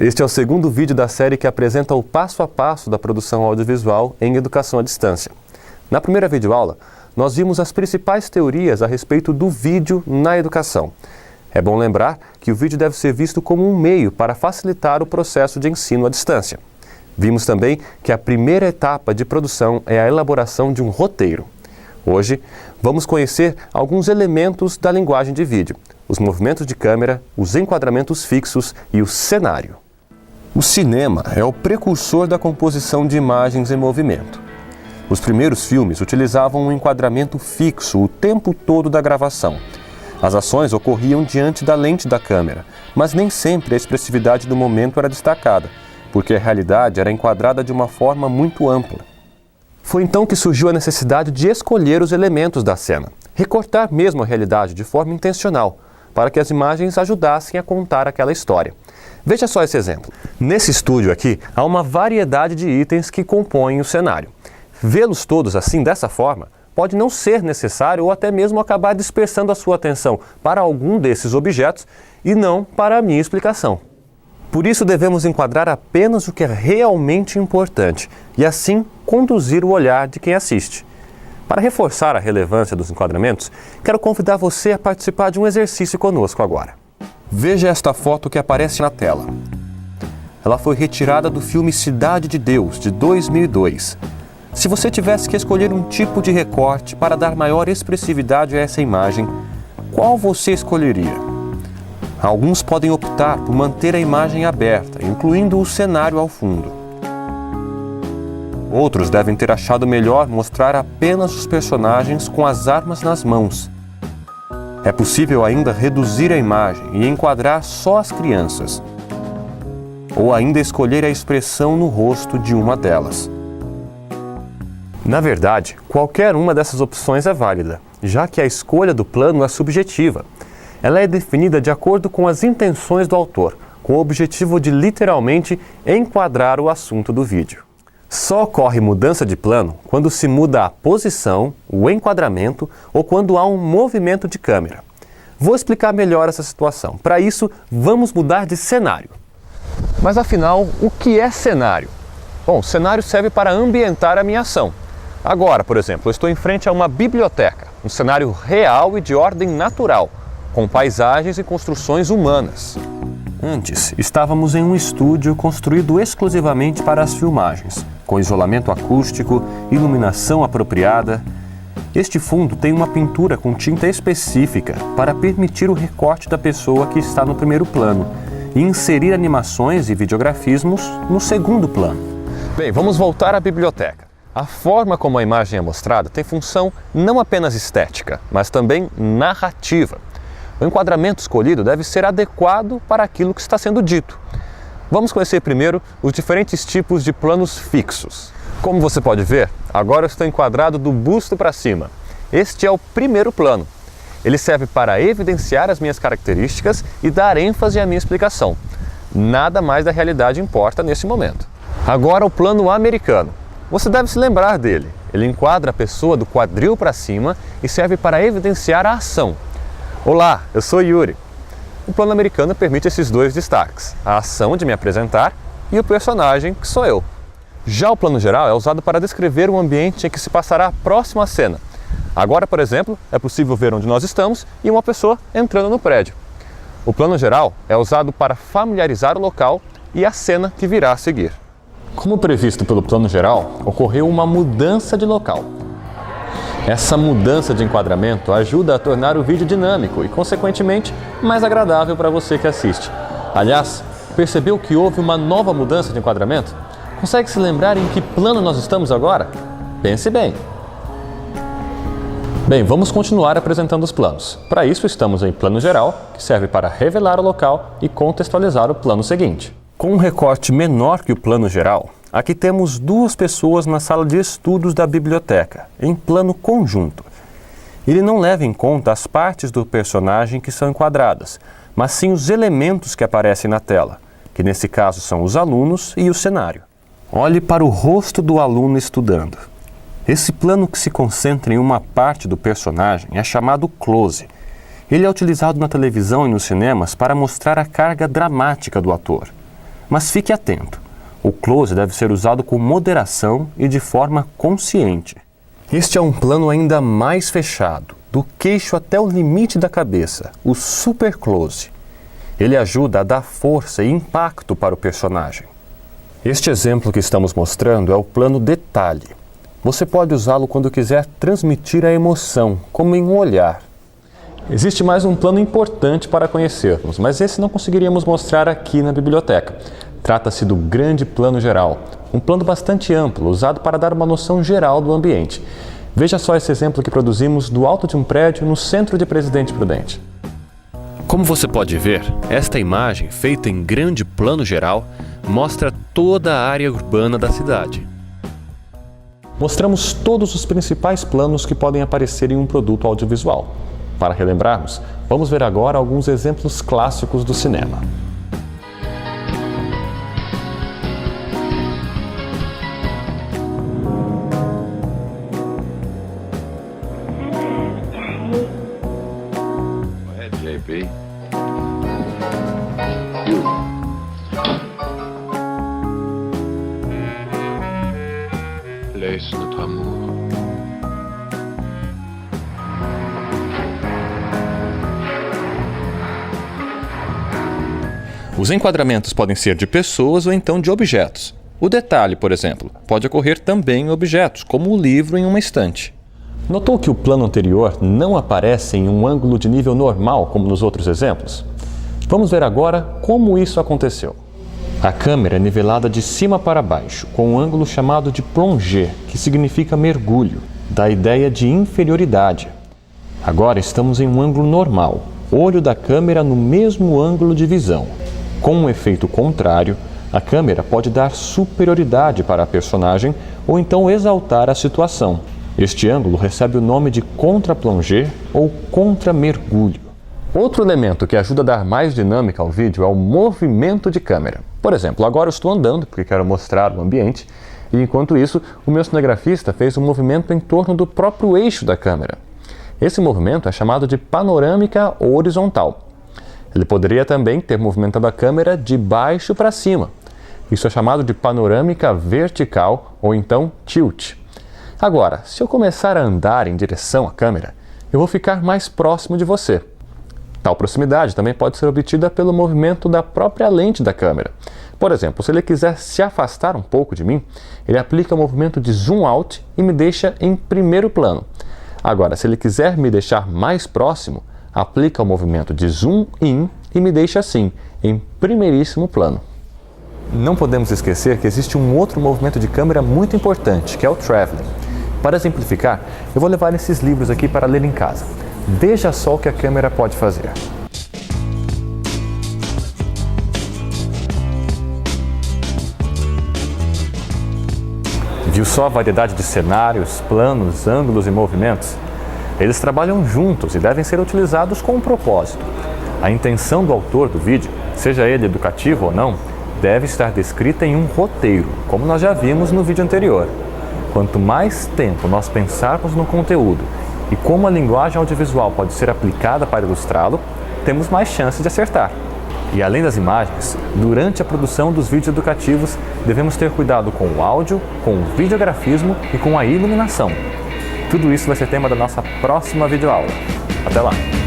Este é o segundo vídeo da série que apresenta o passo a passo da produção audiovisual em educação à distância. Na primeira videoaula, nós vimos as principais teorias a respeito do vídeo na educação. É bom lembrar que o vídeo deve ser visto como um meio para facilitar o processo de ensino à distância. Vimos também que a primeira etapa de produção é a elaboração de um roteiro. Hoje, vamos conhecer alguns elementos da linguagem de vídeo, os movimentos de câmera, os enquadramentos fixos e o cenário. O cinema é o precursor da composição de imagens em movimento. Os primeiros filmes utilizavam um enquadramento fixo o tempo todo da gravação. As ações ocorriam diante da lente da câmera, mas nem sempre a expressividade do momento era destacada, porque a realidade era enquadrada de uma forma muito ampla. Foi então que surgiu a necessidade de escolher os elementos da cena, recortar mesmo a realidade de forma intencional, para que as imagens ajudassem a contar aquela história. Veja só esse exemplo. Nesse estúdio aqui, há uma variedade de itens que compõem o cenário. Vê-los todos assim, dessa forma, pode não ser necessário ou até mesmo acabar dispersando a sua atenção para algum desses objetos e não para a minha explicação. Por isso devemos enquadrar apenas o que é realmente importante e assim conduzir o olhar de quem assiste. Para reforçar a relevância dos enquadramentos, quero convidar você a participar de um exercício conosco agora. Veja esta foto que aparece na tela. Ela foi retirada do filme Cidade de Deus, de 2002. Se você tivesse que escolher um tipo de recorte para dar maior expressividade a essa imagem, qual você escolheria? Alguns podem optar por manter a imagem aberta, incluindo o cenário ao fundo. Outros devem ter achado melhor mostrar apenas os personagens com as armas nas mãos. É possível ainda reduzir a imagem e enquadrar só as crianças. Ou ainda escolher a expressão no rosto de uma delas. Na verdade, qualquer uma dessas opções é válida, já que a escolha do plano é subjetiva. Ela é definida de acordo com as intenções do autor, com o objetivo de literalmente enquadrar o assunto do vídeo. Só ocorre mudança de plano quando se muda a posição, o enquadramento ou quando há um movimento de câmera. Vou explicar melhor essa situação. Para isso, vamos mudar de cenário. Mas afinal, o que é cenário? Bom, cenário serve para ambientar a minha ação. Agora, por exemplo, eu estou em frente a uma biblioteca, um cenário real e de ordem natural, com paisagens e construções humanas. Antes, estávamos em um estúdio construído exclusivamente para as filmagens, com isolamento acústico, iluminação apropriada. Este fundo tem uma pintura com tinta específica para permitir o recorte da pessoa que está no primeiro plano e inserir animações e videografismos no segundo plano. Bem, vamos voltar à biblioteca. A forma como a imagem é mostrada tem função não apenas estética, mas também narrativa. O enquadramento escolhido deve ser adequado para aquilo que está sendo dito. Vamos conhecer primeiro os diferentes tipos de planos fixos. Como você pode ver, agora eu estou enquadrado do busto para cima. Este é o primeiro plano. Ele serve para evidenciar as minhas características e dar ênfase à minha explicação. Nada mais da realidade importa nesse momento. Agora o plano americano. Você deve se lembrar dele. Ele enquadra a pessoa do quadril para cima e serve para evidenciar a ação. Olá, eu sou Yuri. O plano americano permite esses dois destaques, a ação de me apresentar e o personagem, que sou eu. Já o plano geral é usado para descrever o ambiente em que se passará a próxima cena. Agora, por exemplo, é possível ver onde nós estamos e uma pessoa entrando no prédio. O plano geral é usado para familiarizar o local e a cena que virá a seguir. Como previsto pelo plano geral, ocorreu uma mudança de local. Essa mudança de enquadramento ajuda a tornar o vídeo dinâmico e, consequentemente, mais agradável para você que assiste. Aliás, percebeu que houve uma nova mudança de enquadramento? Consegue se lembrar em que plano nós estamos agora? Pense bem. Bem, vamos continuar apresentando os planos. Para isso, estamos em plano geral, que serve para revelar o local e contextualizar o plano seguinte. Com um recorte menor que o plano geral, aqui temos duas pessoas na sala de estudos da biblioteca, em plano conjunto. Ele não leva em conta as partes do personagem que são enquadradas, mas sim os elementos que aparecem na tela, que nesse caso são os alunos e o cenário. Olhe para o rosto do aluno estudando. Esse plano que se concentra em uma parte do personagem é chamado close. Ele é utilizado na televisão e nos cinemas para mostrar a carga dramática do ator. Mas fique atento, o close deve ser usado com moderação e de forma consciente. Este é um plano ainda mais fechado, do queixo até o limite da cabeça, o super close. Ele ajuda a dar força e impacto para o personagem. Este exemplo que estamos mostrando é o plano detalhe. Você pode usá-lo quando quiser transmitir a emoção, como em um olhar. Existe mais um plano importante para conhecermos, mas esse não conseguiríamos mostrar aqui na biblioteca. Trata-se do grande plano geral, um plano bastante amplo, usado para dar uma noção geral do ambiente. Veja só esse exemplo que produzimos do alto de um prédio no centro de Presidente Prudente. Como você pode ver, esta imagem, feita em grande plano geral, mostra toda a área urbana da cidade. Mostramos todos os principais planos que podem aparecer em um produto audiovisual. Para relembrarmos, vamos ver agora alguns exemplos clássicos do cinema. JP. Laisse notre amour. Os enquadramentos podem ser de pessoas ou então de objetos. O detalhe, por exemplo, pode ocorrer também em objetos, como o livro em uma estante. Notou que o plano anterior não aparece em um ângulo de nível normal, como nos outros exemplos? Vamos ver agora como isso aconteceu. A câmera é nivelada de cima para baixo, com um ângulo chamado de plongée, que significa mergulho, dá ideia de inferioridade. Agora estamos em um ângulo normal, olho da câmera no mesmo ângulo de visão. Com um efeito contrário, a câmera pode dar superioridade para a personagem ou então exaltar a situação. Este ângulo recebe o nome de contra-plongée ou contra-mergulho. Outro elemento que ajuda a dar mais dinâmica ao vídeo é o movimento de câmera. Por exemplo, agora eu estou andando porque quero mostrar o ambiente e enquanto isso, o meu cinegrafista fez um movimento em torno do próprio eixo da câmera. Esse movimento é chamado de panorâmica horizontal. Ele poderia também ter movimentado a câmera de baixo para cima. Isso é chamado de panorâmica vertical ou então tilt. Agora, se eu começar a andar em direção à câmera, eu vou ficar mais próximo de você. Tal proximidade também pode ser obtida pelo movimento da própria lente da câmera. Por exemplo, se ele quiser se afastar um pouco de mim, ele aplica o movimento de zoom out e me deixa em primeiro plano. Agora, se ele quiser me deixar mais próximo, aplica o movimento de zoom in e me deixa assim, em primeiríssimo plano. Não podemos esquecer que existe um outro movimento de câmera muito importante, que é o traveling. Para exemplificar, eu vou levar esses livros aqui para ler em casa. Veja só o que a câmera pode fazer. Viu só a variedade de cenários, planos, ângulos e movimentos? Eles trabalham juntos e devem ser utilizados com um propósito. A intenção do autor do vídeo, seja ele educativo ou não, deve estar descrita em um roteiro, como nós já vimos no vídeo anterior. Quanto mais tempo nós pensarmos no conteúdo e como a linguagem audiovisual pode ser aplicada para ilustrá-lo, temos mais chances de acertar. E além das imagens, durante a produção dos vídeos educativos, devemos ter cuidado com o áudio, com o videografismo e com a iluminação. Tudo isso vai ser tema da nossa próxima videoaula. Até lá!